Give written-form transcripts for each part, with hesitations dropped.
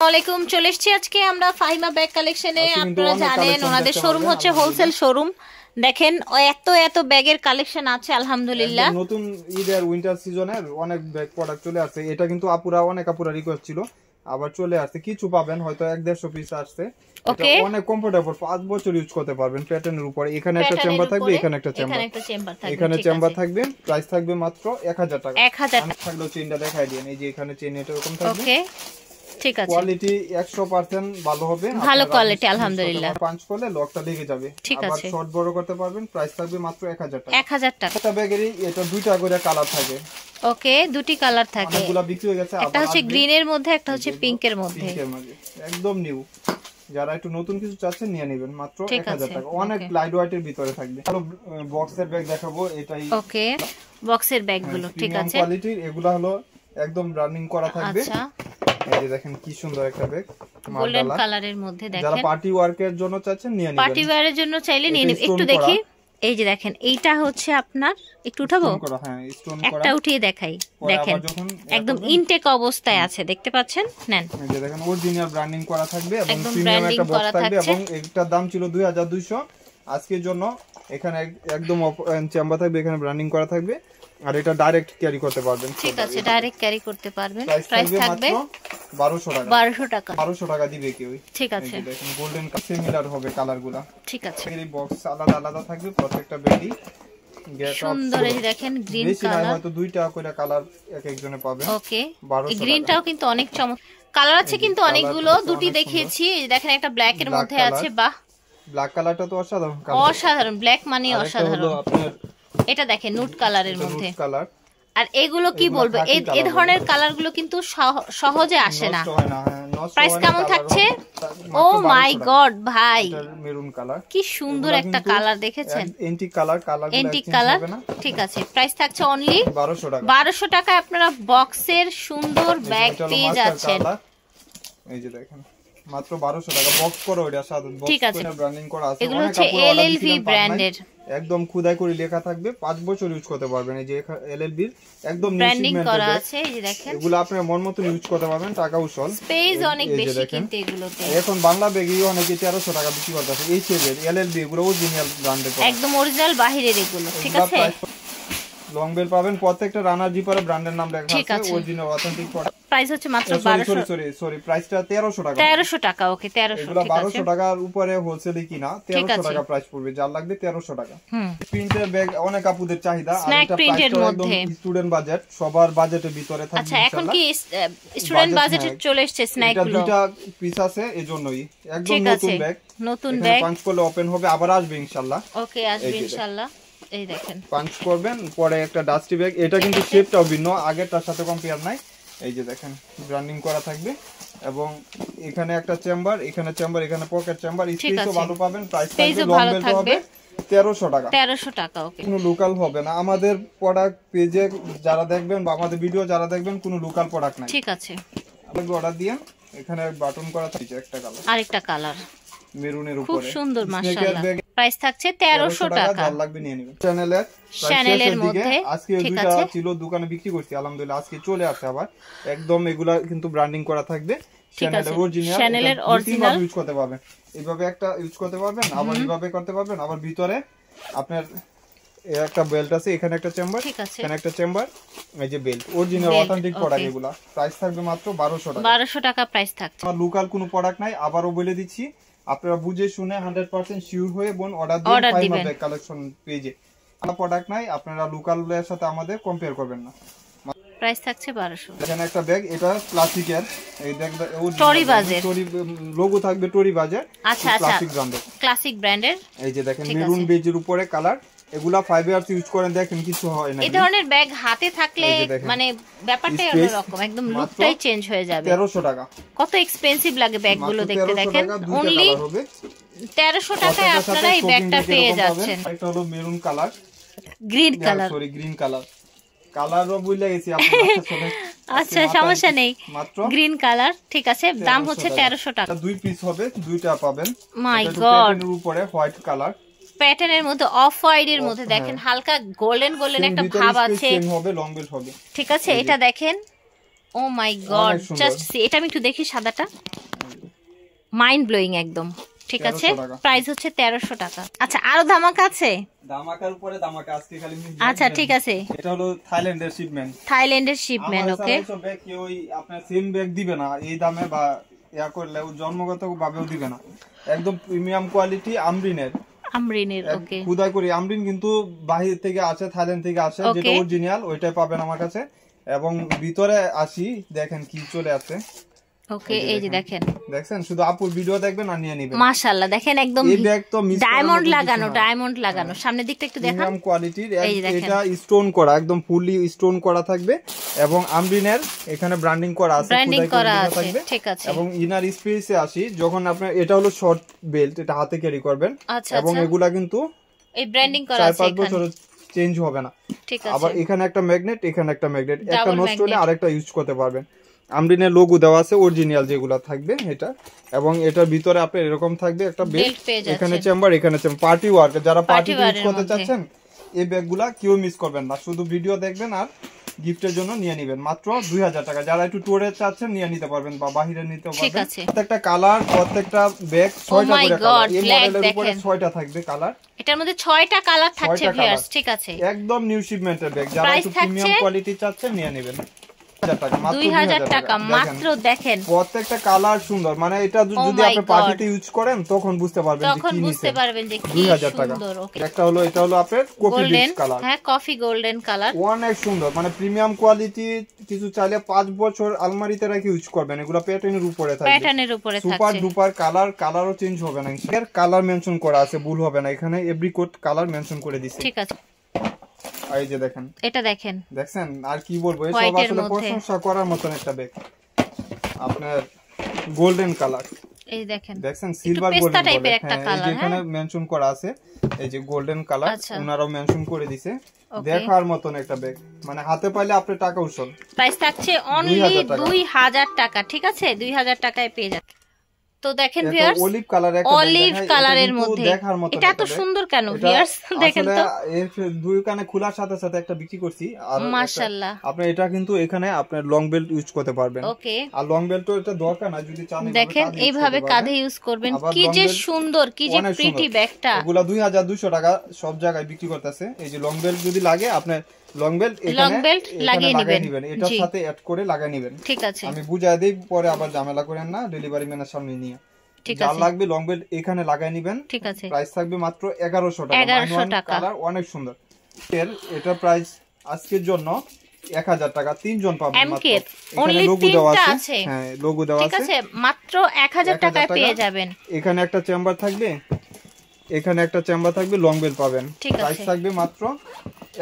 ওয়ালাইকুম, চলে এসেছি আজকে আমরা ফাহিমা ব্যাগ কালেকশনে। আপনারা জানেন ওনাদের শোরুম হচ্ছে হোলসেল শোরুম। দেখেন এত এত ব্যাগের কালেকশন আছে আলহামদুলিল্লাহ। নতুন ঈদের উইন্টার সিজনের অনেক ব্যাগ প্রোডাক্ট চলে আসছে। এটা কিন্তু অনেক আপুরা রিকোয়েস্ট ছিল, আবার চলে আসছে। কিছু পাবেন হয়তো 1-150 পিস আসছে। এটা অনেক কমফোর্টেবল, 5 বছর ইউজ করতে পারবেন। প্যাটার্নের উপরে এখানে একটা চেম্বার থাকবে, এখানে একটা চেম্বার, এখানে চেম্বার থাকবে। প্রাইস থাকবে মাত্র 1000 টাকা। 1000 টাকা থাকলো চেইনটা দেখাই দিন। এই যে এখানে চেইন এটা এরকম থাকবে। ওকে, ঠিক আছে। কোয়ালিটি 100% ভালো হবে, ভালো কোয়ালিটি আলহামদুলিল্লাহ। পাঁচ করলে লকটা লেগে যাবে। আবার শর্ট বড় করতে পারবেন। প্রাইস থাকবে মাত্র 1000 টাকা। 1000 টাকা। একটা ব্যাগেরই এটা দুইটা করে কালার থাকে। ওকে, দুটি কালার থাকে। অনেকগুলো বিক্রি হয়ে গেছে। একটা হচ্ছে গ্রিনের মধ্যে, একটা হচ্ছে পিঙ্কের মধ্যে। একদম নিউ। যারা একটু নতুন কিছু চাচ্ছেন নিয়ে নেবেন, মাত্র 1000 টাকা। অনেক লাইট ওয়েটের ভিতরে থাকবে। আর বক্সের ব্যাগ দেখাবো, এটাই। ওকে, বক্সের ব্যাগগুলো ঠিক আছে। কোয়ালিটির এগুলো হলো একদম রানিং করা থাকবে। আচ্ছা, এই যে দেখেন কি সুন্দর একটা ব্যাগ, গোল্ডেন কালারের মধ্যে। দেখেন যারা পার্টি ওয়ার্কের জন্য চাচ্ছেন নিয়ে নেবেন। পার্টি ওয়্যারের জন্য চাইলে নিয়ে নেবেন। একটু দেখি, এই যে দেখেন এইটা হচ্ছে আপনার, একটু উঠাবো, একটা উঠিয়ে দেখাই। দেখেন একদম ইনটেক অবস্থায় আছে, দেখতে পাচ্ছেন। নেন, এই যে দেখেন অরিজিনাল ব্র্যান্ডিং করা থাকবে এবং প্রিমিয়াম একটা বক্স থাকবে। এবং এটার দাম ছিল 2200। আজকের জন্য এখানে একদম চেম্বার থাকবে, এখানে ব্র্যান্ডিং করা থাকবে। আর এটা ডাইরেক্ট ক্যারি করতে পারবেন। ঠিক আছে, ডাইরেক্ট ক্যারি করতে পারবেন। প্রাইস থাকবে 1200 টাকা। 1200 টাকা। 1200 টাকা দিবে কেউ। ঠিক আছে, দেখেন গোল্ডেন সিমিলার হবে কালারগুলো। ঠিক আছে। এই বক্স আলাদা আলাদা থাকবে প্রত্যেকটা বেডি। সুন্দর, এই দেখেন গ্রিন কালার। হয়তো দুইটা করে কালার এক একজনে পাবেন। ওকে, এই গ্রিনটাও কিন্তু অনেক চমৎকার কালার আছে, কিন্তু অনেকগুলো। দুটি দেখিয়েছি। এই দেখেন একটা ব্ল্যাক এর মধ্যে আছে। বাহ, ব্ল্যাক কালারটা তো অসাধারণ কালার। অসাধারণ, ব্ল্যাক মানে অসাধারণ। এটা দেখেন নুট কালারের মধ্যে। আর এগুলো কি বলবো, এই ধরনের কালারগুলো কিন্তু সহজে আসে না। প্রাইস কেমন থাকছে? ও মাই গড ভাই, মেরুন কালার, কি সুন্দর একটা কালার, দেখেছেন? Antique colour. এন্টিক কালার, ঠিক আছে। প্রাইস থাকছে অনলি 1200 টাকা। 1200 টাকায় আপনারা বক্সের সুন্দর ব্যাগ পেয়ে যাচ্ছেন। এই যে দেখেন মাত্র 1200 টাকা। বক্স করো, এটা সাধারণ বক্স করে ব্র্যান্ডিং করা আছে। এগুলো হচ্ছে এলএলভি ব্র্যান্ডের, একদম খোদাই করে লেখা থাকবে। 5 বছর ইউজ করতে পারবেন। এই যে এলএলভি এর একদম ব্র্যান্ডিং করা আছে। এই যে দেখেন এগুলো আপনার মন মতো ইউজ করতে পারবেন। টাকাও সল, স্পেস অনেক বেশি কিন্তু এগুলোতে। এখন বাংলা ব্যাগই অনেকে 1300 টাকা বিক্রি করতেছে। এই সেলের এলএলবি এগুলো অরিজিনাল ব্র্যান্ডের, একদম অরিজিনাল বাহিরের এগুলো, ঠিক আছে। লং বেল পাবেন, প্রত্যেকটা রানার জিপারে ব্র্যান্ডের নাম লেখা আছে, অরিজিনাল অথেন্টিক প্রোডাক্ট। প্রাইস হচ্ছে মাত্র 1200। সরি প্রাইসটা 1300 টাকা। 1300 টাকা, ওকে 1300। এগুলো 1200 টাকার উপরে হোলসেলে কিনা 1300 টাকা প্রাইস পড়বে। যার লাগবে 1300 টাকা। প্রিন্টের ব্যাগ অনেক আপুদের চাহিদা। আর এটা প্রিন্টের মধ্যে স্টুডেন্ট বাজেট, সবার বাজেটের ভিতরে থাকবে। আচ্ছা, এখন কি স্টুডেন্ট বাজেটে চলে এসেছে স্ন্যাক গুলো? এটা দুইটা পিস আছে, এজন্যই একদম নতুন ব্যাগ। নতুন ব্যাগ পাঁচ করলে ওপেন হবে, আবার আসবে ইনশাআল্লাহ। ওকে, আসবে ইনশাআল্লাহ। এই দেখেন পাঞ্চ করবেন, পরে একটা ডাস্টি ব্যাগ। এটা কিন্তু শেপটাও ভিন্ন, আগেরটার সাথে কম্পেয়ার নাই। এই যে দেখেন ব্র্যান্ডিং করা থাকবে। এবং এখানে একটা চেম্বার, এখানে চেম্বার, এখানে পকেট চেম্বার। স্পেসও ভালো পাবেন। প্রাইস থাকবে লং বেল্ট হবে 1300 টাকা। 1300 টাকা, ওকে। কোনো লোকাল হবে না। আমাদের প্রোডাক্ট পেজে যারা দেখবেন বা আমাদের ভিডিও যারা দেখবেন, কোনো লোকাল প্রোডাক্ট নাই, ঠিক আছে। আপনি অর্ডার দিয়েন। এখানে বাটন করা থাকছে একটা কালার, আরেকটা কালার মেরুনের উপরে, খুব সুন্দর মাশাআল্লাহ। প্রাইস থাকছে 1300 টাকা। যার লাগবে নিয়ে নেবেন। চ্যানেলের মধ্যে আজকে দুইটা ছিল দোকানে বিক্রি করছি, আলহামদুলিল্লাহ আজকে চলে আসে আবার। একদম এগুলা কিন্তু ব্র্যান্ডিং করা থাকবে। চ্যানেলের অরিজিনাল ইউজ করতে পারবেন। এইভাবে একটা ইউজ করতে পারবেন, আবার এইভাবে করতে পারবেন। আবার ভিতরে আপনার একটা বেল্ট আছে, এখানে একটা চেম্বার, এখানে একটা চেম্বার। এই যে বেল্ট অরিজিনাল অথেন্টিক প্রোডাক্ট এগুলা। প্রাইস থাকবে মাত্র 1200 টাকা। 1200 টাকা প্রাইস থাকছে। আমার লোকাল কোনো প্রোডাক্ট নাই, আবারও বলে দিচ্ছি। আপনারা বুঝে শুনে 100% শিওর হয়ে বোন অর্ডার দিন ফাইমা ব্যাগ কালেকশন পেজে। আমার প্রোডাক্ট নাই, আপনারা লোকালের সাথে আমাদের কম্পেয়ার করবেন না। প্রাইস থাকছে 1200। এখানে একটা ব্যাগ, এটা ক্লাসিকের। এই দেখ টরি বাজের লোগো থাকবে, টরি বাজের। আচ্ছা আচ্ছা, ক্লাসিক ব্র্যান্ডের। এই যে দেখেন মেরুন বেজের উপরে কালার। এগুলা 5 ইয়ার্স ইউজ করেন, দেখেন কিছু হয় না। এই ধরনের ব্যাগ হাতে থাকলে মানে ব্যাপারটাই অন্যরকম, একদম লুকটাই চেঞ্জ হয়ে যাবে। 1300 টাকা। কত এক্সপেন্সিভ লাগে ব্যাগগুলো দেখতে। দেখেন অনলি 1300 টাকায় আপনারা এই ব্যাগটা পেয়ে যাচ্ছেন। এটা হলো maroon colour, green colour, sorry green colour. কালারও ভুলে গেছি আপনাদের। আচ্ছা সমস্যা নেই, গ্রিন কালার, ঠিক আছে। দাম হচ্ছে 1300 টাকা। দুই পিস হবে, দুইটা পাবেন। মাই গড, এর উপরে হোয়াইট কালার, প্যাটার্নের মধ্যে অফ হোয়াইট এর মধ্যে দেখেন হালকা গোল্ডেন গোল্ডেন একটা ভাব আছে। চেন হবে, লং বেল্ট হবে, ঠিক আছে। এটা দেখেন ও মাই গড, জাস্ট সি। এটা আমি একটু দেখি সাদাটা, মাইন্ড ব্লোয়িং একদম। ঠিক আছে, প্রাইস হচ্ছে 1300 টাকা। আচ্ছা, আরো ধামাকা আছে? ধামাকার উপরে ধামাকা আজকে খালি। আচ্ছা ঠিক আছে, এটা হলো থাইল্যান্ডের শিপমেন্ট। থাইল্যান্ডের শিপমেন্ট। ওকে, সব ব্যাগ কি ওই আপনার সেম ব্যাগ দিবে না এই দামে, বা ইয়া করলে জন্মগত ভাবেও দিবে না। একদম প্রিমিয়াম কোয়ালিটি আমরিনের। ওকে, খুদাই করি আমরিন কিন্তু বাহির থেকে আসে, থাইল্যান্ড থেকে আসে, যেটা অরিজিনাল ওইটাই পাবেন আমার কাছে। এবং ভিতরে আসি দেখেন কি চলে আসে। ওকে, এই যে দেখেন, দেখছেন, শুধু আপুর ভিডিও দেখবেন আর নিয়ে নেবেন। মাশাআল্লাহ, দেখেন একদম এই ব্যাগ তো ডায়মন্ড লাগানো, সামনের দিকটা একটু দেখান। প্রিমিয়াম কোয়ালিটির, এটা স্টোন করা, একদম ফুললি স্টোন করা থাকবে। এবং আমরিনের এখানে ব্র্যান্ডিং করা আছে, ঠিক আছে। এবং ইনার স্পেসে আসি, যখন আপনার এটা হলো শর্ট বেল্ট, এটা হাতে ক্যারি করবেন। এবং এগুলা কিন্তু এই ব্র্যান্ডিং করা আছে, 4-5 বছর চেঞ্জ হবে না। ঠিক আছে। আবার এখানে একটা ম্যাগনেট, এখানে একটা ম্যাগনেট, একটা নষ্ট হলে আরেকটা ইউজ করতে পারবেন। আমরিনের লোগো দেওয়া আছে, অরিজিনাল যেগুলো থাকবে এটা। এবং এটার ভিতরে আপনার এরকম থাকবে একটা বেল্ট, এখানে চেম্বার, এখানে চেম্বার। পার্টি ওয়ার্ক, যারা পার্টি ইউজ করতে চাচ্ছেন এই ব্যাগগুলা কেউ মিস করবেন না, শুধু ভিডিও দেখবেন আর গিফটের জন্য নিয়ে নেবেন। মাত্র 2000 টাকা। যারা একটু ট্যুরে চাচ্ছেন নিয়ে নিতে পারবেন, বা বাহিরে নিতে পারবেন। প্রত্যেকটা কালার, প্রত্যেকটা ব্যাগ 6টা করে কালার, এই মডেলের উপরে 6টা থাকবে কালার। এটার মধ্যে 6টা কালার থাকছে ভিউয়ার্স। ঠিক আছে, একদম নিউ শিপমেন্টের ব্যাগ। যারা একটু প্রিমিয়াম কোয়ালিটি চাচ্ছেন নিয়ে নেবেন। 2000 টাকা মাত্র। দেখেন প্রত্যেকটা কালার সুন্দর, মানে এটা যদি আপনি পার্টিতে ইউজ করেন তখন বুঝতে পারবেন যে কি নিছেন। 2000 টাকা। একটা হলো, এটা হলো আপনার কফি বিচ কালার। হ্যাঁ, কফি গোল্ডেন কালার, অনেক সুন্দর, মানে প্রিমিয়াম কোয়ালিটি। কিছু চাইলে 5 বছর আলমারিতে রেখে ইউজ করবেন। এগুলো প্যাটার্নের উপরে থাকবে, সুপার ডুপার কালার, কালারও চেঞ্জ হবে না। এর কালার মেনশন করা আছে, ভুল হবে না। এখানে এভরি কোড কালার মেনশন করে দিয়েছে। ঠিক আছে, এই যে দেখেন, এটা দেখেন, দেখছেন, আর কি বলবো, এই সব আসলে প্রশংসা করার মতন একটা ব্যাগ। আপনার গোল্ডেন কালার, এই দেখেন, দেখছেন, সিলভার গোল্ডেন টাইপের একটা কালার। এখানে মেনশন করা আছে এই যে গোল্ডেন কালার, ওনারাও মেনশন করে দিয়েছে। দেখার মতন একটা ব্যাগ, মানে হাতে পাইলে আপনি টাকা উসল। প্রাইস থাকছে অনলি 2000 টাকা। ঠিক আছে, 2000 টাকায় পেয়ে যাবেন। তো দেখেন ভিউয়ার্স, অলিভ কালার, একটা অলিভ কালারের মধ্যে এটা এত সুন্দর কেন ভিউয়ার্স? দেখেন তো, এর দুই কানে খোলার সাথে সাথে একটা বিক্রি করছি। আর মাশাআল্লাহ, আপনি এটা কিন্তু এখানে আপনার লং বেল্ট ইউজ করতে পারবেন। ওকে, আর লং বেল্ট তো এটা দরকার না, যদি চান দেখেন এইভাবে কাঁধে ইউজ করবেন। কি যে সুন্দর, কি যে প্রিটি ব্যাগটা। এগুলা 2200 টাকা সব জায়গায় বিক্রি করতেছে। এই যে লং বেল্ট যদি লাগে, আপনি লং বেল্ট লাগিয়ে নেবেন, এটার সাথে অ্যাড করে লাগিয়ে নেবেন। ঠিক আছে, আমি বুঝাই দেই, পরে আবার ঝামেলা করেন না ডেলিভারি ম্যানের সামনে নিয়ে। যার লাগবে লং বেল্ট এখানে লাগাই নেবেন। ঠিক আছে, প্রাইস থাকবে মাত্র 1100 টাকা। 1100 টাকা, কালার অনেক সুন্দর। এটা প্রাইস আজকের জন্য 1000 টাকা, 3 জন পাবেন মাত্র। এখানে লোগো দেওয়া আছে, হ্যাঁ লোগো দেওয়া আছে। ঠিক আছে, মাত্র 1000 টাকায় পেয়ে যাবেন। এখানে একটা চেম্বার থাকবে, এখানে একটা চেম্বার থাকবে, লং বেল্ট পাবেন। প্রাইস থাকবে মাত্র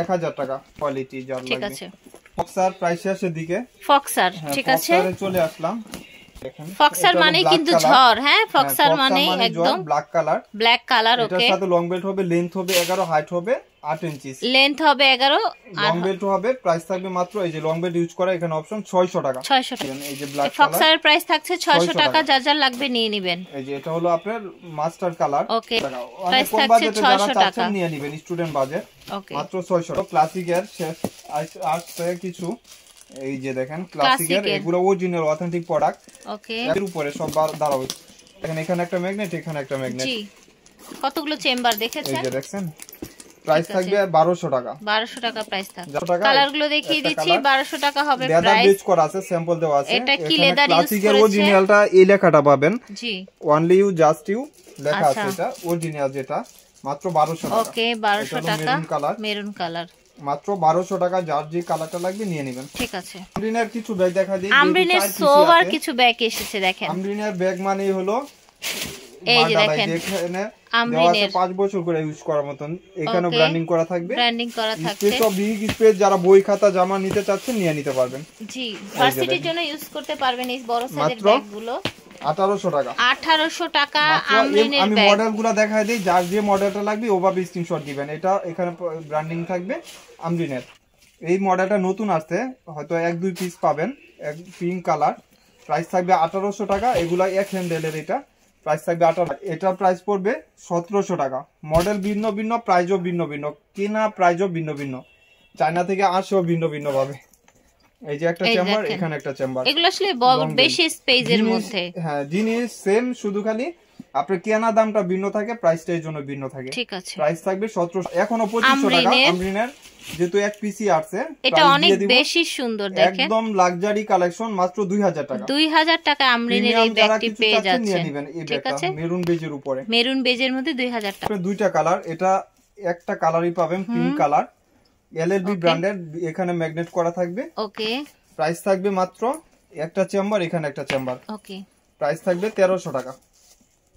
1000 টাকা। কোয়ালিটি যার লাগবে। ঠিক আছে, ফক্সার প্রাইস শেষের দিকে। ফক্সার, ঠিক আছে, চলে আসলাম। ফক্সার মানে কিন্তু ঝড়। হ্যাঁ, ফক্সার মানে একদম ব্ল্যাক কালার। ওকে, এটার সাথে লং বেল্ট হবে, লেন্থ হবে 11, হাইট হবে 8 ইঞ্চি, লেন্থ হবে 11, লং বেল্ট হবে। প্রাইস থাকবে মাত্র, এই যে লং বেল্ট ইউজ করা এখানে অপশন 600 টাকা। 600 টাকা। এই যে ব্ল্যাক কালার, ফক্সারের প্রাইস থাকছে 600 টাকা। যা যা লাগবে নিয়ে নেবেন। এই যে এটা হলো আপনার মাস্টার কালার। ওকে, প্রাইস থাকছে 600 টাকা। নিয়ে নেবেন স্টুডেন্ট বাজেট। ওকে, মাত্র 600 টাকা। ক্লাসিকের শেষ আসছে কিছু, এই যে দেখেন ক্লাসিকের, এগুলো অরিজিনাল অথেন্টিক প্রোডাক্ট। ওকে, এর উপরে সব দাঁড়াবে। এখানে একটা ম্যাগনেট, এখানে একটা ম্যাগনেট। জি, কতগুলো চেম্বার দেখেছেন? এই যে দেখছেন। প্রাইস থাকবে 1200 টাকা। 1200 টাকা প্রাইস থাকবে। কালারগুলো দেখিয়ে দিচ্ছি। 1200 টাকা হবে প্রাইস। লেদার বেজ করা আছে, স্যাম্পল দেওয়া আছে। এটা কি লেদার ইউজ করেছে? ক্লাসিকের অরিজিনালটা এই লেখাটা পাবেন। জি, অনলি ইউ জাস্ট ইউ লেখা আছে। এটা অরিজিনাল, যেটা মাত্র 1200 টাকা। ওকে, 1200 টাকা। মেরুন কালার মাত্র 1200 টাকা। যার যে কালারটা লাগবে নিয়ে নেবেন। ঠিক আছে, আমরিনের কিছু ব্যাগ দেখা দিই। আমরিনের সোবার কিছু ব্যাগ এসেছে দেখেন। আমরিনের ব্যাগ মানেই হলো, এই যে দেখেন, এখানে আমরিনের 5 বছর করে ইউজ করার মতন। এখানে ব্র্যান্ডিং করা থাকবে, ব্র্যান্ডিং করা থাকবে। স্পেস অফ বিগ স্পেস, যারা বই খাতা জামা নিতে চাচ্ছেন নিয়ে নিতে পারবেন। জি, ভার্সিটির জন্য ইউজ করতে পারবেন এই বড় সাইজের ব্যাগগুলো। 1800 টাকা। 1800 টাকা আমরিনের আমি ব্যাগ। মডেলগুলো দেখাই দেই, যার যে মডেলটা লাগবে ওভাবে স্ক্রিনশট দিবেন। এটা এখানে ব্র্যান্ডিং থাকবে আমরিনের। এই মডেলটা নতুন আসছে, হয়তো 1-2 পিস পাবেন। এক পিঙ্ক কালার। প্রাইস থাকবে 1800 টাকা। এগুলা এক হ্যান্ডেলের, এটা প্রাইস থাকবে 1800। এটা প্রাইস পড়বে 1700 টাকা। মডেল ভিন্ন ভিন্ন, প্রাইসও ভিন্ন ভিন্ন, কেনা প্রাইসও ভিন্ন ভিন্ন। চায়না থেকে আসেও ভিন্ন ভিন্ন ভাবে। এই যে একটা চেম্বার, এখানে একটা চেম্বার। এগুলো আসলে বেশি স্পেসের মধ্যে। হ্যাঁ, জিনিস সেম, শুধু খালি আপনার কেনা দামটা ভিন্ন থাকে, প্রাইসটা এর জন্য ভিন্ন থাকে। ঠিক আছে, প্রাইস থাকবে 1700, এখনো 2500 টাকা। আমরিনের যেহেতু এক পিসি আছে, এটা অনেক বেশি সুন্দর, দেখেন একদম লাক্সারি কালেকশন, মাত্র 2000 টাকা। 2000 টাকা আমরিনের এই ব্যাগটি পেয়ে যাচ্ছেন। ঠিক আছে, মেরুন বেজের উপরে, মেরুন বেজের মধ্যে 2000 টাকা। দুইটা কালার, এটা একটা কালারই পাবেন, পিঙ্ক কালার, এলএলবি ব্র্যান্ডের, এখানে ম্যাগনেট করা থাকবে। ওকে, প্রাইস থাকবে মাত্র, একটা চেম্বার, এখানে একটা চেম্বার। ওকে, প্রাইস থাকবে 1300 টাকা।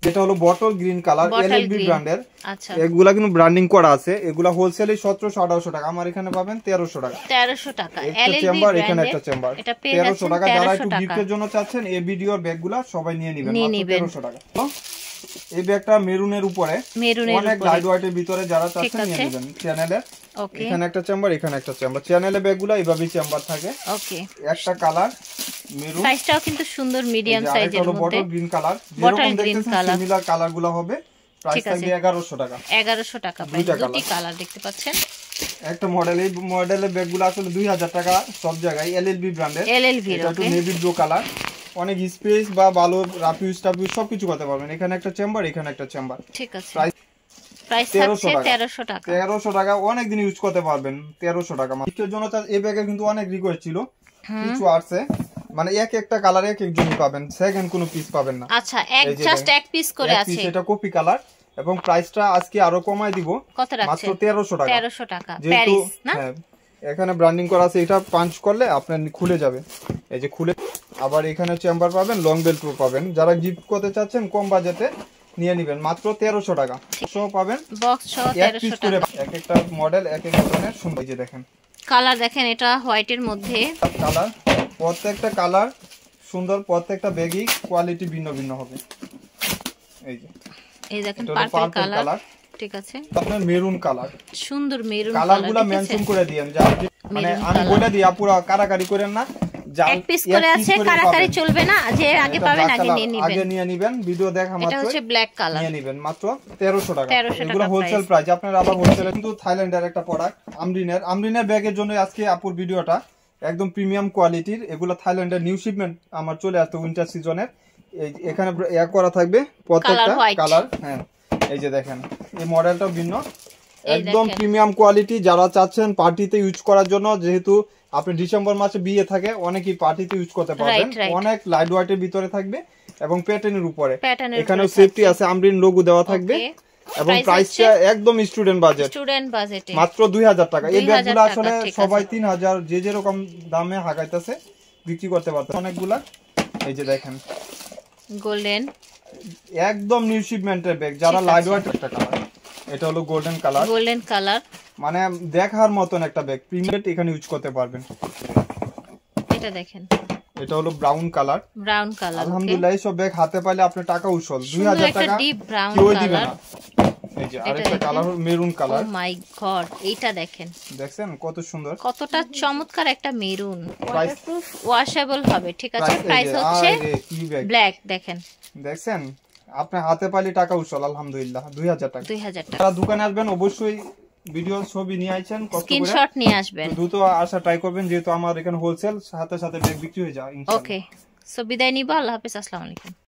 যেটা হলো বটল গ্রিন কালার, এলএলবি ব্র্যান্ডের। আচ্ছা, এগুলা কিন্তু ব্র্যান্ডিং করা আছে, এগুলা হোলসেলে 1700-1800 টাকা, আমার এখানে পাবেন 1300 টাকা। 1300 টাকা এলএলবি চেম্বার, এখানে একটা চেম্বার, এটা পেয়ে যাচ্ছেন 1300 টাকা। যারা একটু গিফটের জন্য চাচ্ছেন এই ভিডিওর ব্যাগগুলা সবাই নিয়ে নেবেন, মাত্র 1300 টাকা। এই ব্যাগটা মেরুনের উপরে, অনেক লাইট ওয়েটের ভিতরে, যারা চাচ্ছেন নিয়ে নেবেন। চ্যানেলে এখানে একটা চেম্বার, এখানে একটা চেম্বার। চ্যানেলে ব্যাগগুলা এইভাবেই চেম্বার থাকে। ওকে, একটা কালার মেরুন, সাইজটাও কিন্তু সুন্দর, মিডিয়াম সাইজের মধ্যে। বটল গ্রিন কালার, যেরকম দেখতেছেন সিমিলার কালারগুলো হবে। প্রাইস থাকবে 1100 টাকা। 1100 টাকা প্রাইস। দুটি কালার দেখতে পাচ্ছেন। একটা মডেল, এই মডেলের ব্যাগগুলো আসলে 2000 টাকা সব জায়গায়, এলএলবি ব্র্যান্ডের। এলএলবি, এটা একটু নেভি ব্লু কালার, অনেক স্পেস বা ভালো রাফিউজ টাফিউজ সবকিছু করতে পারবেন। এখানে একটা চেম্বার, এখানে একটা চেম্বার। ঠিক আছে, প্রাইস থাকছে 1300 টাকা। 1300 টাকা, অনেক দিন ইউজ করতে পারবেন। 1300 টাকা গিফটের জন্য। এই ব্যাগে কিন্তু অনেক রিকোয়েস্ট ছিল, কিছু আসছে, মানে একটা কালার এক একজনই পাবেন, সেকেন্ড কোনো পিস পাবেন না। আচ্ছা, জাস্ট এক পিস করে আছে, এটা কপি কালার, এবং প্রাইসটা আজকে আরো কমায় দিব। কত রাখছেন? মাত্র 1300 টাকা। 1300 টাকা, প্যারিস না? হ্যাঁ, এখানে ব্র্যান্ডিং করা আছে, এটা পাঞ্চ করলে আপনার খুলে যাবে, এই যে খুলে। আবার এখানে চেম্বার পাবেন, লং বেল্ট পাবেন। যারা গিফট করতে চাচ্ছেন কম বাজেটে, নিয়ে নেবেন, মাত্র 1300 টাকা। সহ পাবেন, বক্স সহ 1300 টাকা। এক একটা মডেল এক এক ধরনের সুন্দর। যে দেখেন কালার, দেখেন এটা হোয়াইটের মধ্যে কালার, প্রত্যেকটা কালার সুন্দর, প্রত্যেকটা ব্যাগই কোয়ালিটি ভিন্ন ভিন্ন হবে। এই যে, এই দেখেন পার্পল কালার। ঠিক আছে, আপনার মেরুন কালার, সুন্দর মেরুন কালারগুলো মেনশন করে দিয়েন, যা মানে আমি বলে দিই, পুরো কারাকারি করেন না। এক পিস করে আছে, কারাকারি চলবে না, যে আগে পাবেন আগে নিয়ে নেবেন, আগে নিয়ে নেবেন। ভিডিও দেখা মাত্র এটা হচ্ছে ব্ল্যাক কালার, নিয়ে নেবেন, মাত্র 1300 টাকা। এগুলো হোলসেল প্রাইস। আপনারা আবার হোলসেলে, কিন্তু থাইল্যান্ডের একটা প্রোডাক্ট, আমরিনের ব্যাগের জন্য আজকে আপুর ভিডিওটা একদম প্রিমিয়াম কোয়ালিটির। এগুলো থাইল্যান্ডের নিউ শিপমেন্ট আমার চলে আসছে উইন্টার সিজনের। এখানে করা থাকবে প্রত্যেকটা কালার। হ্যাঁ, এই যে দেখেন, এই মডেলটাও ভিন্ন, একদম প্রিমিয়াম কোয়ালিটি। যারা চাচ্ছেন পার্টিতে ইউজ করার জন্য, যেহেতু আপনি ডিসেম্বর মাসে বিয়ে থাকে, অনেকেই পার্টিতে ইউজ করতে পারবেন। অনেক লাইট ওয়েটের ভিতরে থাকবে এবং প্যাটার্নের উপরে, এখানেও সেফটি আছে, আমরিন লোগো দেওয়া থাকবে। এবং প্রাইসটা একদম স্টুডেন্ট বাজেটে, মাত্র 2000 টাকা। এই ব্যাগগুলো আসলে সবাই 3000 যে যেরকম দামে হাঁকাইতেছে বিক্রি করতে পারতেছে অনেকগুলা। এই যে দেখেন গোল্ডেন, একদম নিউ শিপমেন্টের ব্যাগ, যারা লাইট ওয়েট। একটা কালার, এটা হলো গোল্ডেন কালার, মানে দেখার মতন একটা ব্যাগ, প্রিমিয়াম, এখানে ইউজ করতে পারবেন। এটা দেখেন, এটা হলো ব্রাউন কালার। আলহামদুলিল্লাহ, সব ব্যাগ হাতে পাইলে আপনার টাকা উসল। 2000 টাকা কেউ দিবে না। এই যে আরেকটা কালার হলো মেরুন কালার। ও মাই গড, এইটা দেখেন, দেখছেন কত সুন্দর, কতটা চমৎকার একটা মেরুন, ওয়াটারপ্রুফ, ওয়াশেবল হবে। ঠিক আছে, প্রাইস হচ্ছে ব্ল্যাক। দেখছেন, আপনার হাতে পাইলে টাকা উসল। আলহামদুলিল্লাহ, 2000 টাকা। 2000 টাকা। যারা দোকানে আসবেন অবশ্যই ভিডিও ছবি নিয়ে আইছেন, স্ক্রিনশট নিয়ে আসবেন, দ্রুত আসা ট্রাই করবেন, যেহেতু আমার এখানে হোলসেল, সাথে সাথে ব্যাগ বিক্রি হয়ে যায় ইনশাআল্লাহ। ওকে, সো বিদায় নিব। আল্লাহ হাফেজ, আসসালামু আলাইকুম।